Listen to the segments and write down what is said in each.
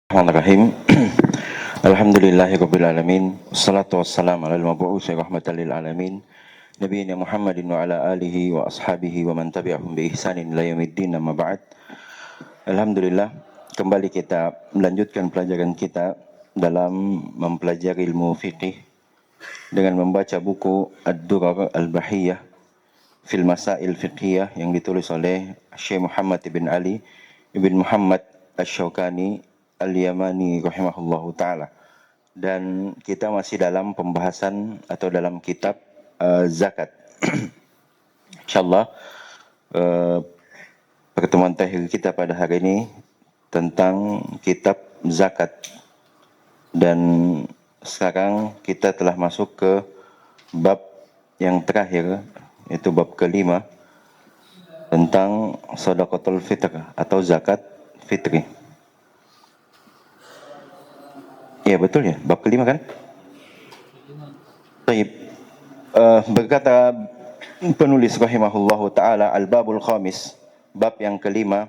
Bismillahirrahmanirrahim. Alhamdulillahirabbil alamin. Wassalatu wassalamu ala al-mab'uts rahmatan lil alamin. Nabiyina Muhammadin wa ala alihi wa ashabihi wa man tabi'ahum bi ihsanin ila yaumiddin, amma ba'd. Alhamdulillah, kembali kita melanjutkan pelajaran kita dalam mempelajari ilmu fiqih dengan membaca buku Ad-Durar Al-Bahiyah fil Masail Fiqhiyah yang ditulis oleh Syekh Muhammad ibn Ali ibn Muhammad Asy-Syaukani Al-Yamani rahimahullahu ta'ala. Dan kita masih dalam pembahasan atau dalam kitab zakat. InsyaAllah pertemuan terakhir kita pada hari ini tentang kitab zakat. Dan sekarang kita telah masuk ke bab yang terakhir, yaitu bab kelima tentang shadaqatul fitr atau zakat fitri. Ya betul ya, bab kelima kan? Baik. Berkata penulis rahimahullahu ta'ala, al-babul khamis, bab yang kelima,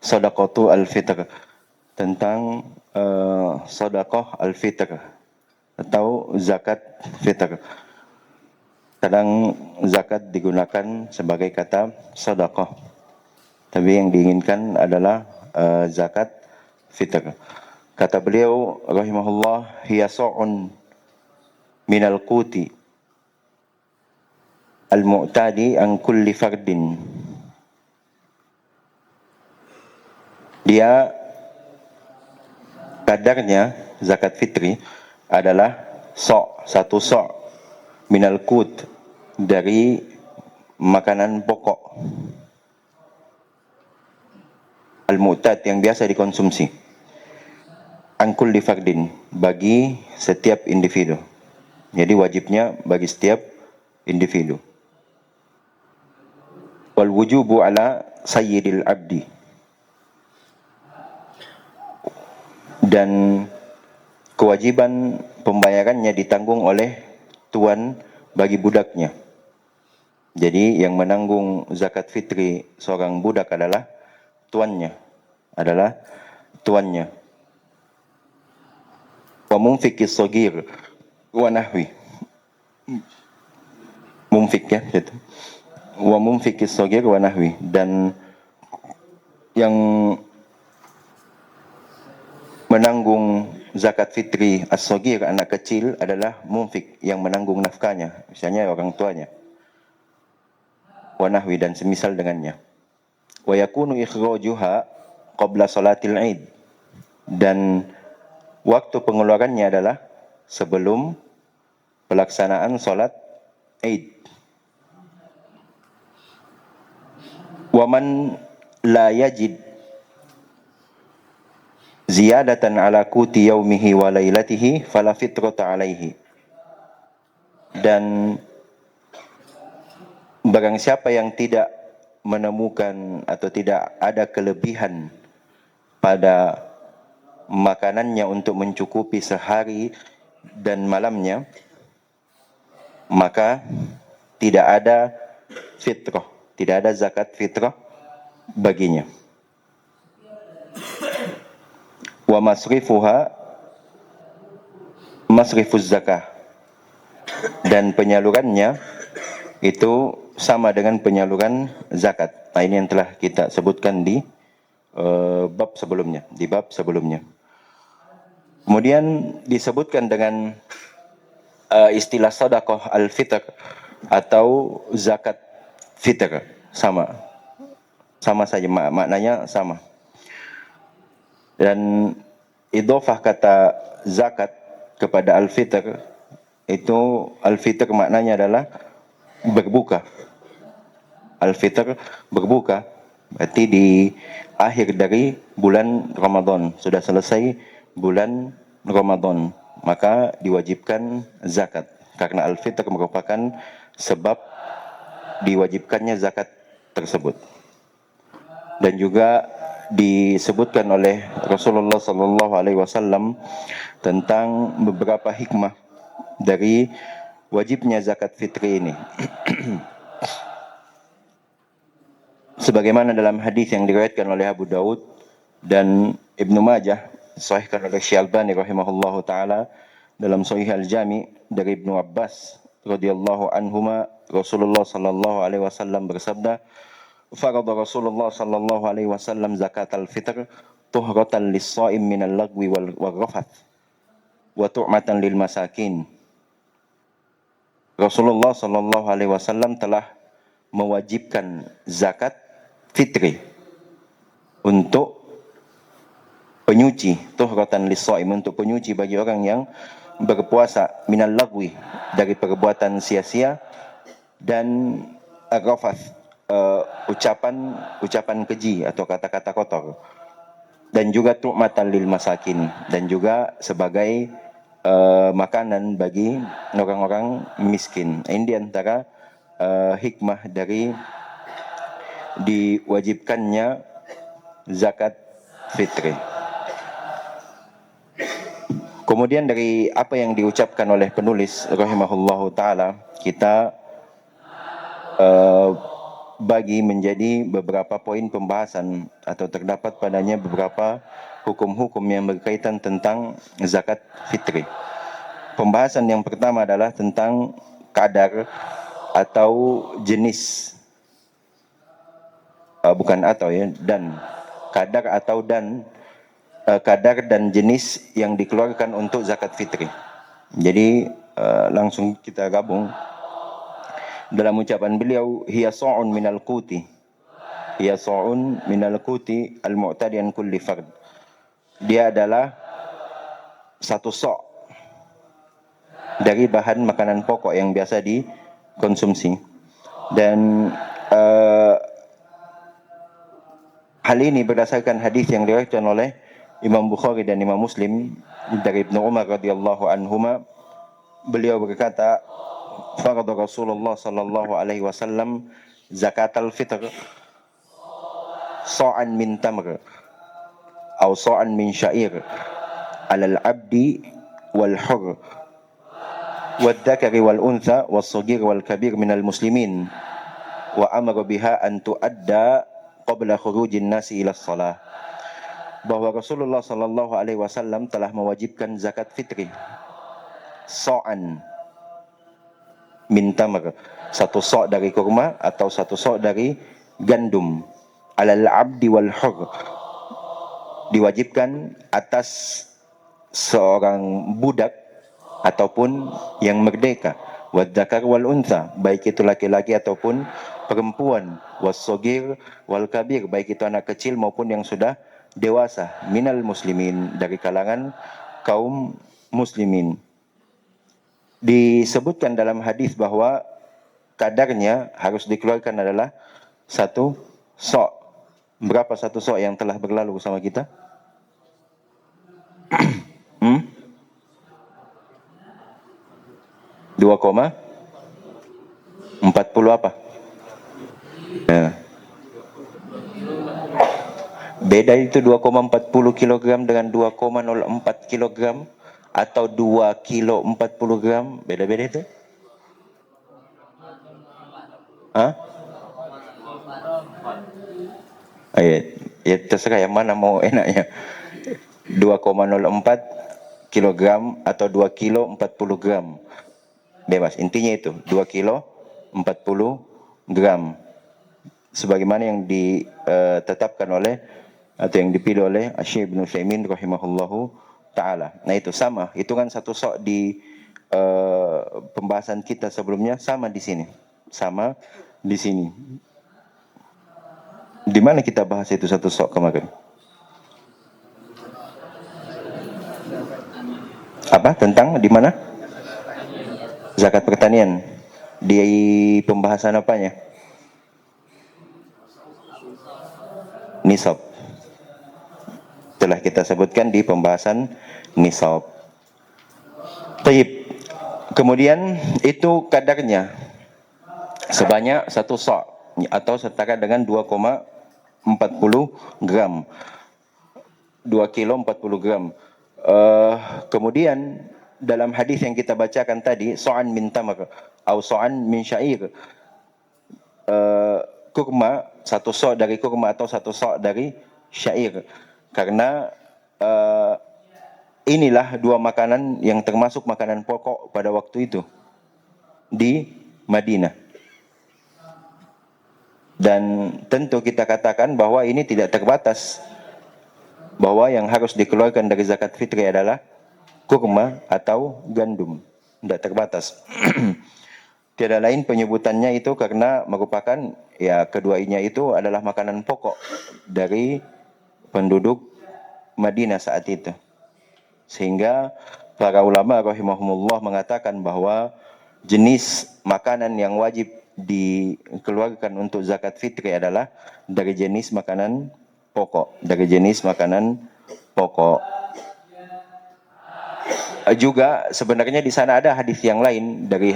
shadaqatu al-fitr, tentang shadaqah al-fitr atau zakat fitr. Kadang zakat digunakan sebagai kata shadaqah, tapi yang diinginkan adalah zakat fitr. Kata beliau rahimahullah, hiya sa'un minal quti al-mu'tadi an kulli fardin. Dia kadarnya zakat fitri adalah satu sa' minal qut, dari makanan pokok al-mu'tad, yang biasa dikonsumsi, an kulli fardin, bagi setiap individu. Jadi wajibnya bagi setiap individu. Wal wujubu ala sayyidil abdi, dan kewajiban pembayarannya ditanggung oleh tuan bagi budaknya. Jadi yang menanggung zakat fitri seorang budak adalah tuannya, Wa mumfikis sogir wa nahwi. Mumfik ya, gitu. Wa mumfikis sogir wa nahwi, dan yang menanggung zakat fitri as-sogir, anak kecil, adalah mumfik, yang menanggung nafkahnya, misalnya orang tuanya. Wa nahwi, dan semisal dengannya. Wa yakunu ikhrajuha qabla salatil Id, dan waktu pengeluarannya adalah sebelum pelaksanaan salat Id. Wa man la yajid ziyadatan ala quti yaumihi wa lailatihi fala fitrata alaihi. Dan barang siapa yang tidak menemukan atau tidak ada kelebihan pada makanannya untuk mencukupi sehari dan malamnya, maka tidak ada fitrah, tidak ada zakat fitrah baginya. Wa masrifuha masrifuz zakah, dan penyalurannya itu sama dengan penyaluran zakat. Nah, ini yang telah kita sebutkan di bab sebelumnya. Kemudian disebutkan dengan istilah shadaqah al-fitr atau zakat fitr, sama saja, maknanya sama. Dan idhofah kata zakat kepada al-fitr, itu al-fitr maknanya adalah berbuka. Al-fitr berbuka, berarti di akhir dari bulan Ramadan, sudah selesai bulan Ramadan, maka diwajibkan zakat, karena al-fitr merupakan sebab diwajibkannya zakat tersebut. Dan juga disebutkan oleh Rasulullah SAW tentang beberapa hikmah dari wajibnya zakat fitri ini. Sebagaimana dalam hadis yang diriwayatkan oleh Abu Daud dan Ibnu Majah disahihkan oleh Syekh Albani rahimahullahu taala dalam Sahih Al-Jami dari Ibnu Abbas radhiyallahu anhuma, Rasulullah sallallahu alaihi wasallam bersabda, "Farada Rasulullah sallallahu alaihi wasallam zakatal fitr tuhratan lis-shaim minal lagwi wal rafath wa tu'matan lil masakin." Rasulullah sallallahu alaihi wasallam telah mewajibkan zakat fitri untuk penyuci, tuhratan lis-shaim, untuk penyuci bagi orang yang berpuasa, minal lagwi, dari perbuatan sia-sia, dan rafath, ucapan keji atau kata-kata kotor, dan juga tu'matan lil masakin, dan juga sebagai makanan bagi orang-orang miskin. Ini di antara hikmah dari diwajibkannya zakat fitri. Kemudian dari apa yang diucapkan oleh penulis rahimahullahu taala, kita bagi menjadi beberapa poin pembahasan, atau terdapat padanya beberapa hukum-hukum yang berkaitan tentang zakat fitri. Pembahasan yang pertama adalah tentang kadar atau jenis, dan kadar atau kadar dan jenis yang dikeluarkan untuk zakat fitri. Jadi langsung kita gabung dalam ucapan beliau, hiya sa'un minal quti, hiya sa'un minal quti al-mu'tadiyan kulli fard. Dia adalah satu sok dari bahan makanan pokok yang biasa dikonsumsi. Dan hal ini berdasarkan hadis yang diriwayatkan oleh Imam Bukhari dan Imam Muslim dari Ibnu Umar radhiyallahu anhuma. Beliau berkata, farada Rasulullah sallallahu alaihi wasallam zakatal fitr sa'an min tamr atau sa'an min sya'ir alal abdi wal hur wal dzakari wal untha was saghir wal kabir minal muslimin wa amara biha an tuadda qabla khurujin nasi ila shalah. Bahwa Rasulullah sallallahu alaihi wasallam telah mewajibkan zakat fitri sa'an min tamr, satu sok dari kurma atau satu sok dari gandum, alal abdi wal hur, diwajibkan atas seorang budak ataupun yang merdeka, wadzakar wal untha, baik itu laki-laki ataupun perempuan, wassogir wal kabir, baik itu anak kecil maupun yang sudah dewasa, minal muslimin, dari kalangan kaum muslimin. Disebutkan dalam hadis bahwa kadarnya harus dikeluarkan adalah satu sok. Berapa satu sok yang telah berlalu bersama kita? 2,40 apa? Ya. Beda itu 2,40 kg dengan 2,04 kg atau 2 kilo 40 gram. Beda-beda itu? Hah? Ya terserah yang mana mau enaknya. 2,04 kilogram atau 2 kilo 40 gram. Bebas, intinya itu 2 kilo 40 gram. Sebagaimana yang ditetapkan oleh atau yang dipilih oleh Syekh Ibnu Utsaimin rahimahullahu taala. Nah itu sama, hitungan satu sok di pembahasan kita sebelumnya sama di sini. Sama di sini. Di mana kita bahas itu satu sok kemarin? Apa? Tentang di mana? Zakat pertanian. Di pembahasan apanya? Nisab. Telah kita sebutkan di pembahasan nisab. Taib. Kemudian itu kadarnya sebanyak satu sok atau setara dengan 2,40 gram. 2 kilo 40 gram. Kemudian dalam hadis yang kita bacakan tadi, so'an min tamr atau so'an min syair, kurma, satu sok dari kurma atau satu sok dari syair. Karena inilah dua makanan yang termasuk makanan pokok pada waktu itu di Madinah. Dan tentu kita katakan bahwa ini tidak terbatas, bahwa yang harus dikeluarkan dari zakat fitri adalah kurma atau gandum, tidak terbatas. Tiada lain penyebutannya itu karena merupakan ya keduanya itu adalah makanan pokok dari penduduk Madinah saat itu. Sehingga para ulama rahimahumullah mengatakan bahwa jenis makanan yang wajib dikeluarkan untuk zakat fitri adalah dari jenis makanan pokok, dari jenis makanan pokok. Juga sebenarnya di sana ada hadis yang lain dari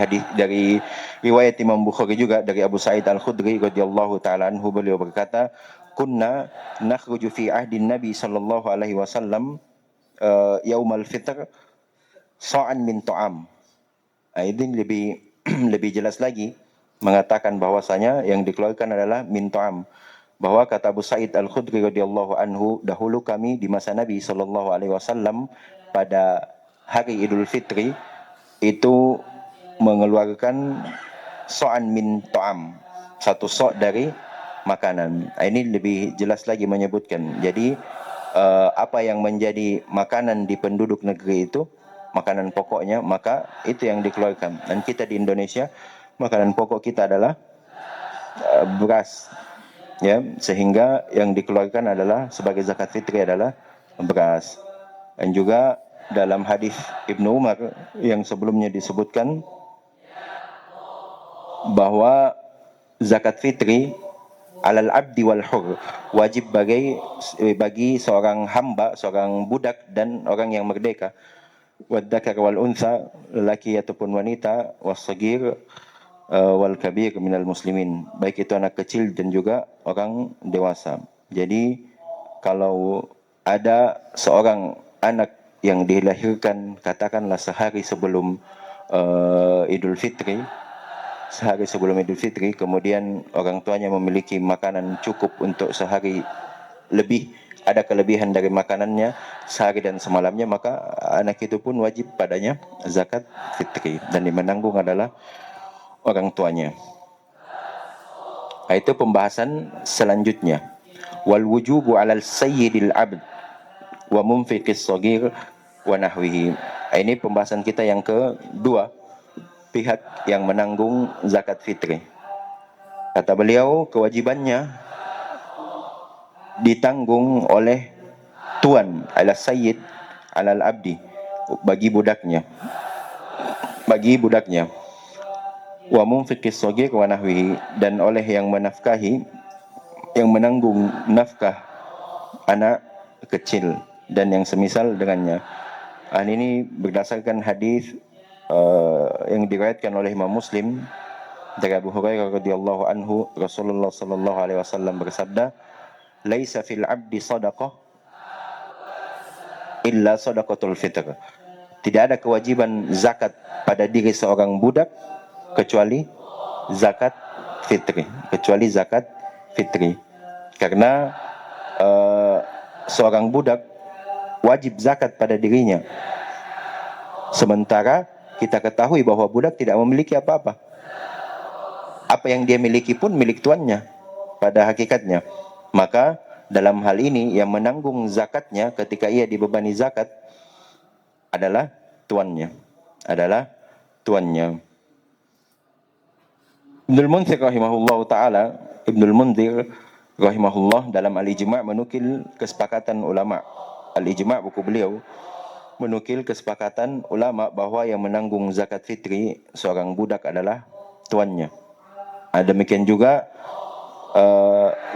riwayat Imam Bukhari juga dari Abu Sa'id Al-Khudri radhiyallahu taala anhu, beliau berkata, "Kunna nakhruju fi ahdin Nabi sallallahu alaihi wasallam yaumal fitr sa'an min ta'am." Ini lebih lebih jelas lagi mengatakan bahwasanya yang dikeluarkan adalah min ta'am. Bahwa kata Abu Sa'id Al-Khudri radhiyallahu anhu, dahulu kami di masa Nabi sallallahu alaihi wasallam pada hari Idul Fitri itu mengeluarkan so'an min ta'am, satu sok dari makanan. Ini lebih jelas lagi menyebutkan. Jadi apa yang menjadi makanan di penduduk negeri itu, makanan pokoknya, maka itu yang dikeluarkan. Dan kita di Indonesia, makanan pokok kita adalah beras. Ya, sehingga yang dikeluarkan adalah sebagai zakat fitri adalah beras. Dan juga dalam hadis Ibnu Umar yang sebelumnya disebutkan bahwa zakat fitri alal abdi wal hur, wajib bagi seorang hamba, seorang budak dan orang yang merdeka, wadzakar wal untha, lelaki ataupun wanita, was-sagir wal kabir minal muslimin, baik itu anak kecil dan juga orang dewasa. Jadi kalau ada seorang anak yang dilahirkan katakanlah sehari sebelum Idul Fitri, kemudian orang tuanya memiliki makanan cukup untuk sehari lebih, ada kelebihan dari makanannya sehari dan semalamnya, maka anak itu pun wajib padanya zakat fitri dan yang menanggung adalah orang tuanya. Itu pembahasan selanjutnya. Wal wujubu 'alal sayyidil 'abd wa munfiqis shaghir wa nahwihi. Ini pembahasan kita yang kedua, pihak yang menanggung zakat fitri. Kata beliau, kewajibannya ditanggung oleh tuan, ala sayyid, alal abdi, bagi budaknya. Wa munfiqis shaghir wa nahwihi, dan oleh yang menafkahi, yang menanggung nafkah anak kecil dan yang semisal dengannya. Ini berdasarkan hadis yang diriwayatkan oleh Imam Muslim dari Abu Hurairah radhiyallahu anhu, Rasulullah sallallahu alaihi wasallam bersabda, "Laisa fil 'abdi shadaqah illa shadaqatul fitr." Tidak ada kewajiban zakat pada diri seorang budak kecuali zakat fitri. Karena seorang budak wajib zakat pada dirinya. Sementara kita ketahui bahwa budak tidak memiliki apa-apa. Apa yang dia miliki pun milik tuannya pada hakikatnya. Maka dalam hal ini yang menanggung zakatnya ketika ia dibebani zakat adalah tuannya. Ibnul Munzir rahimahullah dalam Al-Ijma' menukil kesepakatan ulama. Al-Ijma' buku beliau menukil kesepakatan ulama bahwa yang menanggung zakat fitri seorang budak adalah tuannya. Demikian juga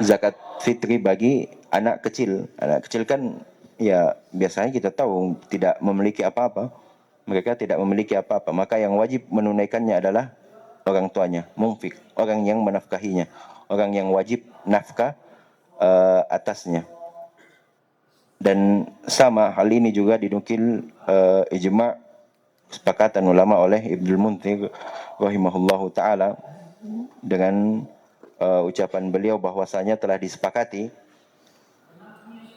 zakat fitri bagi anak kecil. Anak kecil kan ya biasanya kita tahu tidak memiliki apa-apa. Mereka tidak memiliki apa-apa. Maka yang wajib menunaikannya adalah orang tuanya, munfik, orang yang menafkahinya, orang yang wajib nafkah atasnya. Dan sama hal ini juga dinukil ijma' kesepakatan ulama oleh Ibnul Munzir rahimahullahu taala dengan ucapan beliau bahwasanya telah disepakati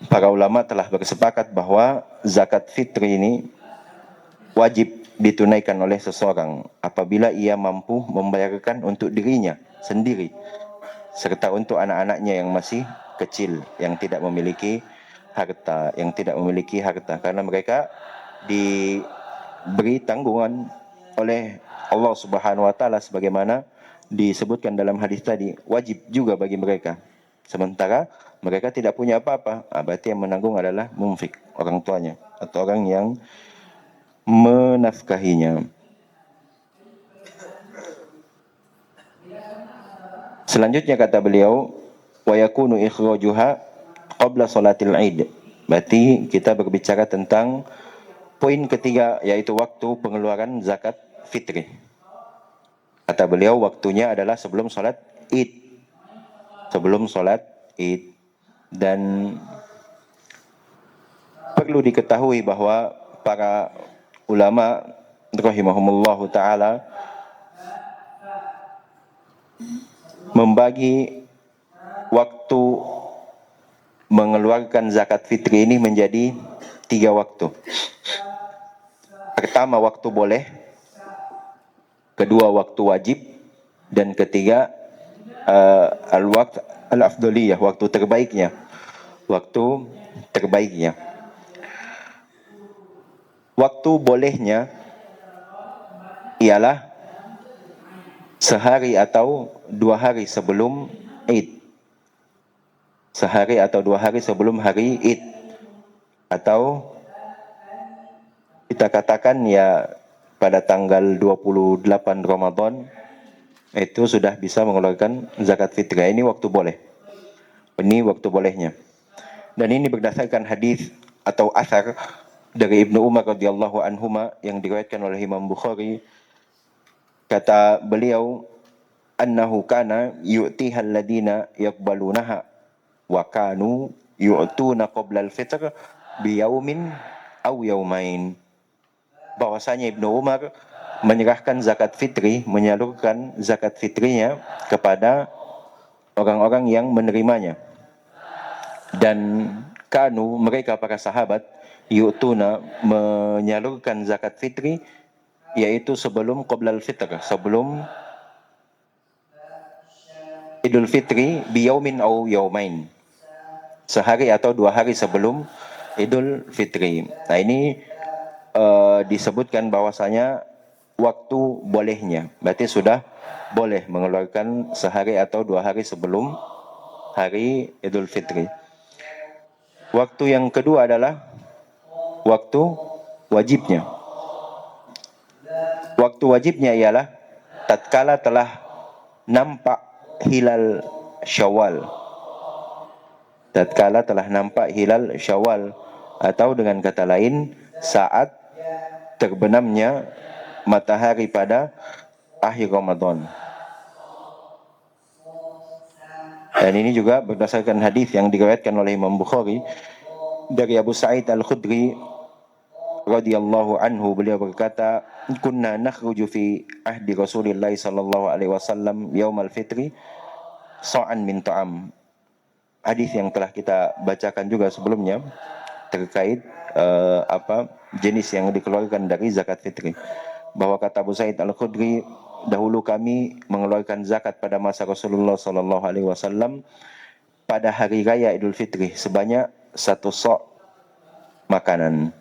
para ulama telah bersepakat bahwa zakat fitri ini wajib ditunaikan oleh seseorang apabila ia mampu membayarkan untuk dirinya sendiri serta untuk anak-anaknya yang masih kecil yang tidak memiliki harta, karena mereka diberi tanggungan oleh Allah Subhanahu wa taala sebagaimana disebutkan dalam hadis tadi, wajib juga bagi mereka. Sementara mereka tidak punya apa-apa, berarti yang menanggung adalah munfik, orang tuanya atau orang yang menafkahinya. Selanjutnya kata beliau, wa yakunu ikhrajuha qabla salatil Id. Berarti kita berbicara tentang poin ketiga, yaitu waktu pengeluaran zakat fitri. Kata beliau, waktunya adalah sebelum salat Id. Sebelum salat Id. Dan perlu diketahui bahwa para ulama rahimahumullahu taala membagi waktu mengeluarkan zakat fitri ini menjadi 3 waktu. Pertama, waktu boleh, kedua, waktu wajib, dan ketiga, al-waqt al-afdaliyah, waktu terbaiknya. Waktu terbaiknya. Waktu bolehnya ialah sehari atau 2 hari sebelum Id. Sehari atau 2 hari sebelum hari Id. Atau kita katakan ya pada tanggal 28 Ramadan itu sudah bisa mengeluarkan zakat fitrah. Ini waktu boleh. Ini waktu bolehnya. Dan ini berdasarkan hadis atau asar dari Ibnu Umar radhiyallahu anhuma yang diriwayatkan oleh Imam Bukhari. Kata beliau, annahu kana yu'tiha alladina yaqbalunaha wa kanu yu'tuna qabla al-fitr biyaumin aw yaumain. Bahwasanya Ibnu Umar menyerahkan zakat fitri, menyalurkan zakat fitrinya kepada orang-orang yang menerimanya. Dan kanu, mereka para sahabat, yu'tuna, menyalurkan zakat fitri yaitu sebelum qoblal fitr, sebelum Idul Fitri, biyaumin au yaumain, sehari atau 2 hari sebelum Idul Fitri. Nah ini disebutkan bahwasanya waktu bolehnya, berarti sudah boleh mengeluarkan sehari atau 2 hari sebelum hari Idul Fitri. Waktu yang kedua adalah waktu wajibnya. Waktu wajibnya ialah tatkala telah nampak hilal Syawal. Tatkala telah nampak hilal Syawal, atau dengan kata lain saat terbenamnya matahari pada akhir Ramadan. Dan ini juga berdasarkan hadis yang diriwayatkan oleh Imam Bukhari dari Abu Sa'id Al-Khudri radhiyallahu anhu, beliau berkata, kunna nakhruju fi ahdi Rasulillah sallallahu alaihi wasallam yaumal fitri sa'an min ta'am. Hadis yang telah kita bacakan juga sebelumnya terkait jenis yang dikeluarkan dari zakat fitri. Bahwa kata Abu Sa'id Al-Khudri, dahulu kami mengeluarkan zakat pada masa Rasulullah sallallahu alaihi wasallam pada hari raya Idul Fitri sebanyak 1 sa' makanan.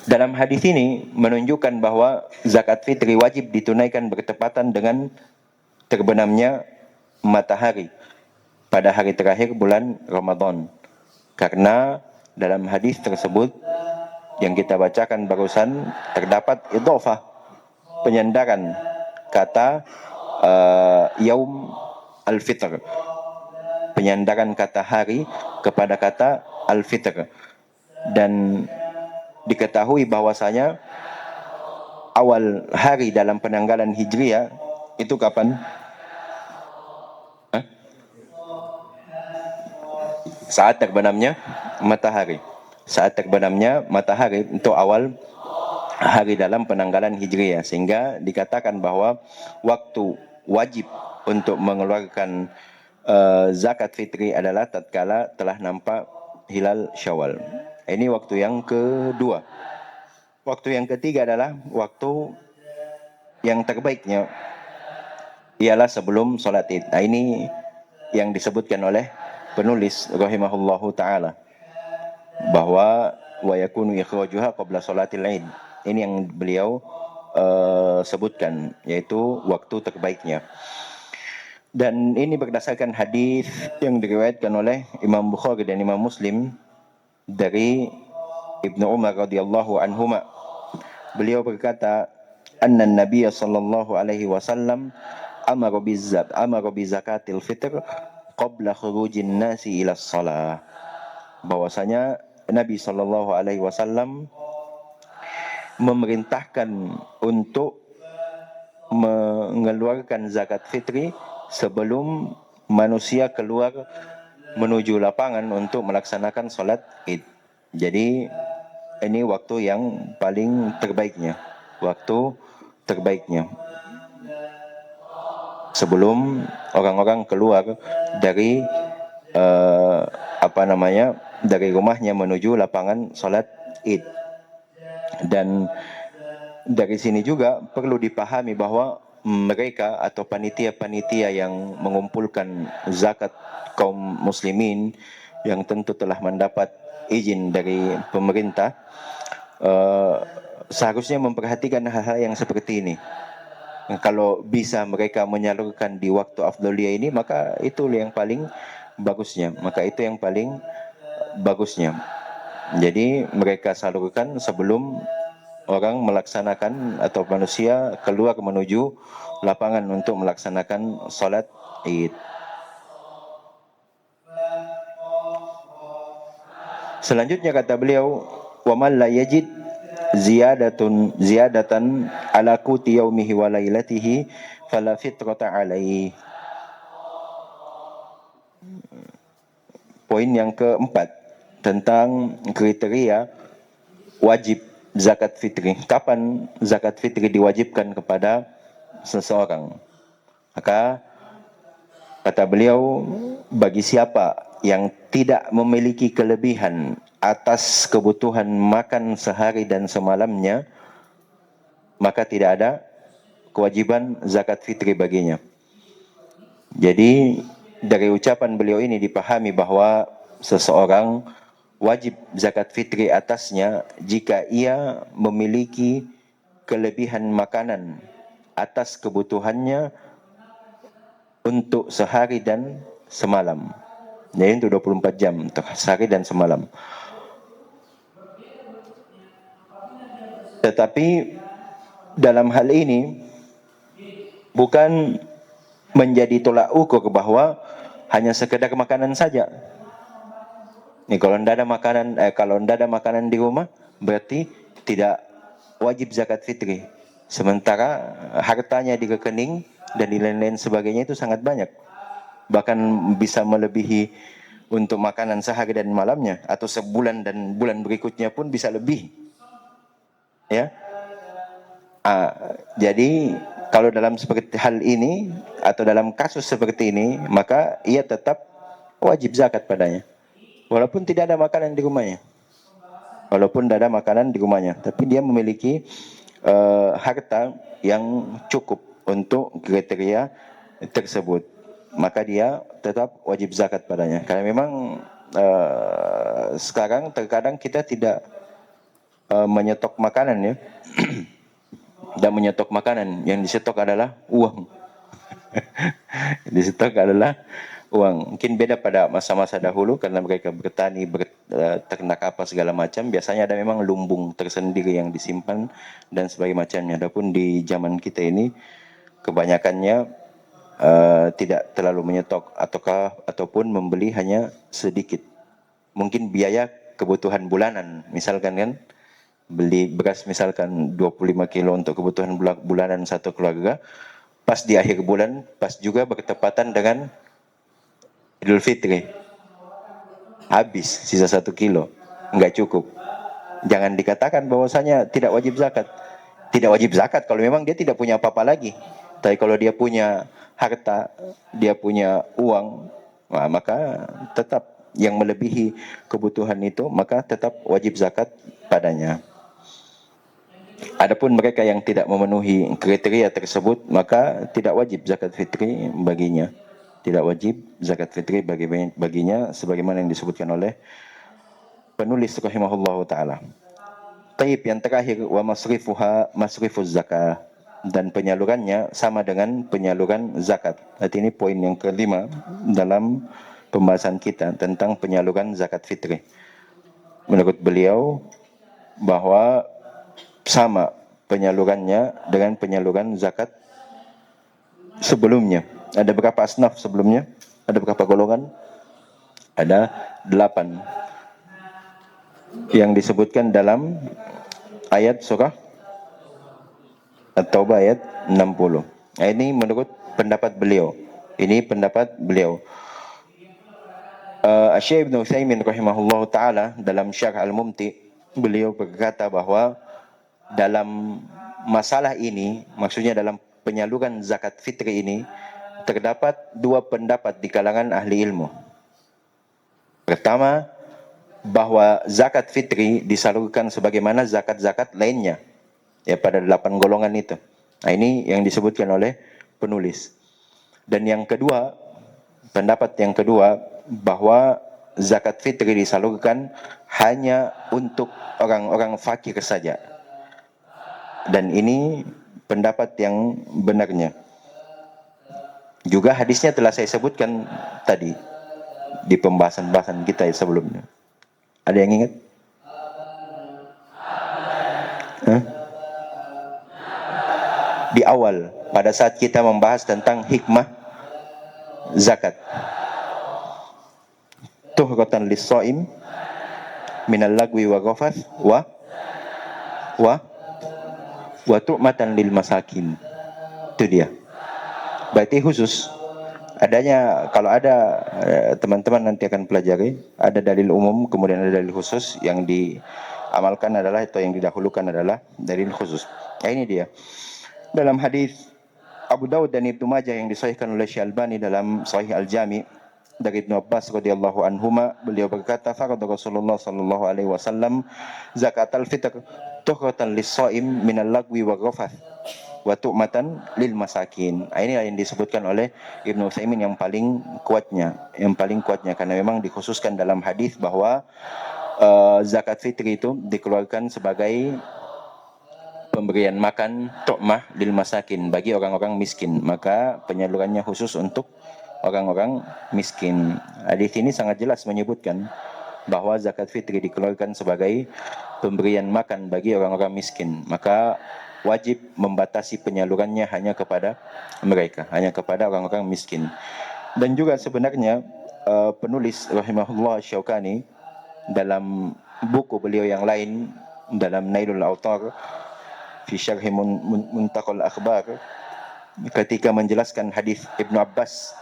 Dalam hadis ini menunjukkan bahwa zakat fitri wajib ditunaikan bertepatan dengan terbenamnya matahari pada hari terakhir bulan Ramadan. Karena dalam hadis tersebut yang kita bacakan barusan terdapat idhofah, penyandaran kata yaum al-fitr, penyandaran kata hari kepada kata al-fitr. Dan diketahui bahwasanya awal hari dalam penanggalan Hijriah itu kapan? Saat terbenamnya matahari. Saat terbenamnya matahari untuk awal hari dalam penanggalan Hijriah, sehingga dikatakan bahwa waktu wajib untuk mengeluarkan zakat fitri adalah tatkala telah nampak hilal Syawal. Ini waktu yang kedua. Waktu yang ketiga adalah waktu yang terbaiknya ialah sebelum solat Id. Nah, ini yang disebutkan oleh penulis rahimahullahu taala bahwa wa yakunu ikhrajuha qabla salatil Id. Ini yang beliau sebutkan, yaitu waktu terbaiknya. Dan ini berdasarkan hadis yang diriwayatkan oleh Imam Bukhari dan Imam Muslim dari Ibnu Umar radhiyallahu anhuma. Beliau berkata, anna Nabiy sallallahu alaihi wasallam amara bi zakatil fitr qabla khurujin nasi ila shalah. Bahwasanya Nabi sallallahu alaihi wasallam memerintahkan untuk mengeluarkan zakat fitri sebelum manusia keluar menuju lapangan untuk melaksanakan solat Id. Jadi ini waktu yang paling terbaiknya, waktu terbaiknya sebelum orang-orang keluar dari dari rumahnya menuju lapangan solat Id. Dan dari sini juga perlu dipahami bahwa mereka atau panitia-panitia yang mengumpulkan zakat kaum muslimin yang tentu telah mendapat izin dari pemerintah, seharusnya memperhatikan hal-hal yang seperti ini. Kalau bisa mereka menyalurkan di waktu afdaliyah ini, maka itu yang paling bagusnya. Jadi mereka salurkan sebelum orang melaksanakan atau manusia keluar menuju lapangan untuk melaksanakan solat Id. Selanjutnya kata beliau, wa man la yajid ziyadatan ala quti yaumihi wa lailatihi fala fitrata alaihi. Poin yang keempat tentang kriteria wajib zakat fitri. Kapan zakat fitri diwajibkan kepada seseorang? Maka kata beliau, bagi siapa yang tidak memiliki kelebihan atas kebutuhan makan sehari dan semalamnya, maka tidak ada kewajiban zakat fitri baginya. Jadi dari ucapan beliau ini dipahami bahwa seseorang wajib zakat fitri atasnya jika ia memiliki kelebihan makanan atas kebutuhannya untuk sehari dan semalam. Jadi untuk 24 jam, untuk sehari dan semalam. Tetapi dalam hal ini bukan menjadi tolak ukur bahwa hanya sekedar makanan saja. Nih, kalau tidak ada makanan di rumah, berarti tidak wajib zakat fitri. Sementara hartanya di rekening dan di lain-lain sebagainya itu sangat banyak. Bahkan bisa melebihi untuk makanan sehari dan malamnya, atau sebulan dan bulan berikutnya pun bisa lebih. Ya. Jadi kalau dalam seperti hal ini atau dalam kasus seperti ini, maka ia tetap wajib zakat padanya. Walaupun tidak ada makanan di rumahnya. Tapi dia memiliki harta yang cukup untuk kriteria tersebut. Maka dia tetap wajib zakat padanya. Karena memang sekarang terkadang kita tidak menyetok makanan, ya. Dan menyetok makanan, yang disetok adalah uang. Disetok adalah uang. Mungkin beda pada masa-masa dahulu karena mereka bertani, ternak apa segala macam. Biasanya ada memang lumbung tersendiri yang disimpan dan sebagainya macamnya. Adapun di zaman kita ini kebanyakannya tidak terlalu menyetok ataupun membeli hanya sedikit. Mungkin biaya kebutuhan bulanan, misalkan kan, beli beras misalkan 25 kilo untuk kebutuhan bulanan satu keluarga. Pas di akhir bulan, pas juga bertepatan dengan Idul Fitri, habis sisa 1 kilo, nggak cukup. Jangan dikatakan bahwasanya tidak wajib zakat. Tidak wajib zakat kalau memang dia tidak punya apa-apa lagi. Tapi kalau dia punya harta, dia punya uang, maka tetap yang melebihi kebutuhan itu, maka tetap wajib zakat padanya. Adapun mereka yang tidak memenuhi kriteria tersebut, maka tidak wajib zakat fitri baginya. Tidak wajib zakat fitri baginya sebagaimana yang disebutkan oleh penulis rahimahullah taala. Taib yang terakhir, wa masrifuha masrifuz zakah, dan penyalurannya sama dengan penyaluran zakat. Berarti ini poin yang kelima dalam pembahasan kita tentang penyaluran zakat fitri. Menurut beliau bahwa sama penyalurannya dengan penyaluran zakat sebelumnya. Ada berapa asnaf sebelumnya? Ada berapa golongan? Ada 8 yang disebutkan dalam ayat surah At-Taubah ayat 60. Nah, ini menurut pendapat beliau. Ini pendapat beliau. Syekh Ibn Utsaimin rahimahullah ta'ala dalam Syarh Al-Mumti, beliau berkata bahwa dalam masalah ini, maksudnya dalam penyaluran zakat fitri ini, terdapat 2 pendapat di kalangan ahli ilmu. Pertama, bahwa zakat fitri disalurkan sebagaimana zakat-zakat lainnya, ya, pada 8 golongan itu. Nah, ini yang disebutkan oleh penulis. Dan yang kedua, pendapat yang kedua, bahwa zakat fitri disalurkan hanya untuk orang-orang fakir saja. Dan ini pendapat yang benarnya. Juga hadisnya telah saya sebutkan tadi di pembahasan-pembahasan kita sebelumnya. Ada yang ingat? Di awal, pada saat kita membahas tentang hikmah zakat. Tuhratan lis-shaim minal lagwi wa ghafas wa tu'matan lil masakin. Itu dia. Berarti khusus. Adanya, kalau ada, teman-teman nanti akan pelajari, ada dalil umum, kemudian ada dalil khusus. Yang diamalkan adalah, atau yang didahulukan adalah dalil khusus. Nah, ini dia. Dalam hadis Abu Dawud dan Ibnu Majah yang disahihkan oleh Syalbani dalam Sahih Al-Jami dari Ibnu Abbas radhiyallahu anhuma, beliau berkata, "Farada Rasulullah sallallahu alaihi wasallam zakatal fitr tuhratan lis-shaim minal lagwi wa ghafath wa tu'matan lil masakin." Ini yang disebutkan oleh Ibnu Utsaimin yang paling kuatnya, karena memang dikhususkan dalam hadis bahwa zakat fitri itu dikeluarkan sebagai pemberian makan tu'mah lil masakin, bagi orang-orang miskin, maka penyalurannya khusus untuk orang-orang miskin. Hadis ini sangat jelas menyebutkan bahwa zakat fitri dikeluarkan sebagai pemberian makan bagi orang-orang miskin, maka wajib membatasi penyalurannya hanya kepada mereka, hanya kepada orang-orang miskin. Dan juga sebenarnya penulis rahimahullah Syaukani dalam buku beliau yang lain, dalam Nailul Autar fi Syarh Muntaqal Akhbar, ketika menjelaskan hadis Ibnu Abbas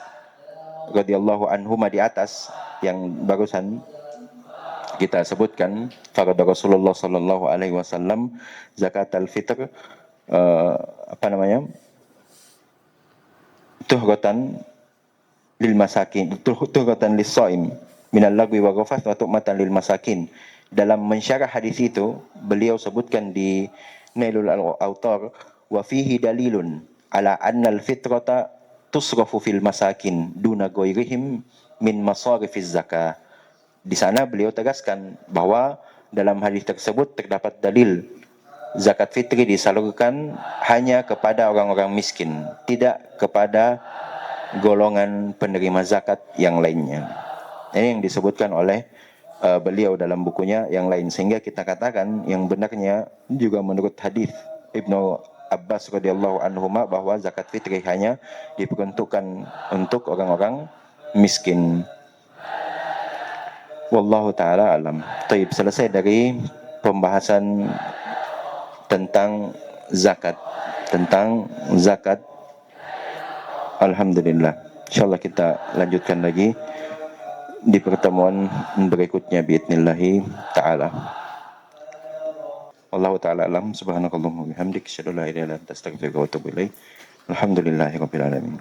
radhiyallahu anhuma di atas yang barusan kita sebutkan, farada Rasulullah sallallahu alaihi wasallam zakatul fitr tuhratan lil masakin, tuhratan lis-shaim minal lagwi wa ghafas wa tu'matan lil masakin. Dalam mensyarah hadis itu, beliau sebutkan di Nailul Autar, wa fihi dalilun ala anna al-fitrata tusrafu fil masakin duna ghairihim min masarifiz zakah. Di sana beliau tegaskan bahwa dalam hadis tersebut terdapat dalil zakat fitri disalurkan hanya kepada orang-orang miskin, tidak kepada golongan penerima zakat yang lainnya. Ini yang disebutkan oleh beliau dalam bukunya yang lain, sehingga kita katakan yang benarnya juga menurut hadis Ibnu Abbas radhiyallahu anhuma bahwa zakat fitri hanya diperuntukkan untuk orang-orang miskin. Wallahu taala alam. Baik, selesai dari pembahasan tentang zakat, alhamdulillah. Insyaallah kita lanjutkan lagi di pertemuan berikutnya biidznillah taala. Wallahu ta'ala alam. Subhanakallahumma wa bihamdik, asyhadu an la ilaha illa anta, astaghfiruka wa atubu ilaik. Alhamdulillahirabbil alamin.